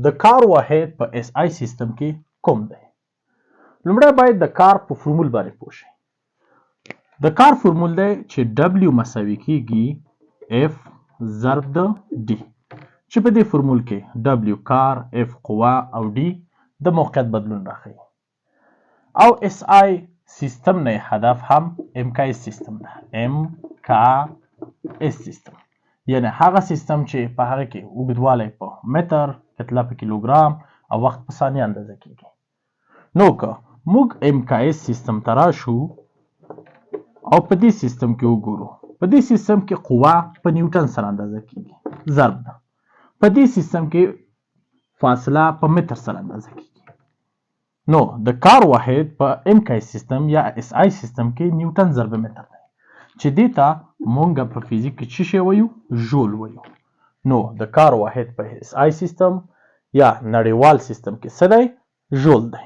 د کار واحد په اس آی سیستم کې کوم دی؟ لومړی باید د کار په فرمول باندې پوه شئ. د کار فرمول دی چې W مساوي کیږي F ضرب د D، چې په دې فرمول کې W کار، F قوه او D د موقعیت بدلون راښيي. او اس آی سیستم نه هدف هم MKS سیستم ده. MKS سیستم یعنی هغه سیستم چې په هغه کې اوږدوالی په متر، کتله په کیلوګرام او وخت په ثانیه اندازه کیږي. نو که موږ MKS سیستم ته راشو او په دې سیستم کې وګورو، په دې سیستم کې قوه په نیوټن سره اندازه کیږي، ضرب ده. په دې سیستم کې فاصله په متر سره اندازه کیږي. نو د کار واحد په MKS سیستم یا SI سیستم کې نیوټن ضرب متر دی، چې دې ته مونږ په فزیک کې څه شی وایو؟ ژول وایو. نو د کار واحد په SI سیستم یا نړیوال سیستم کې څه دی؟ ژول دی.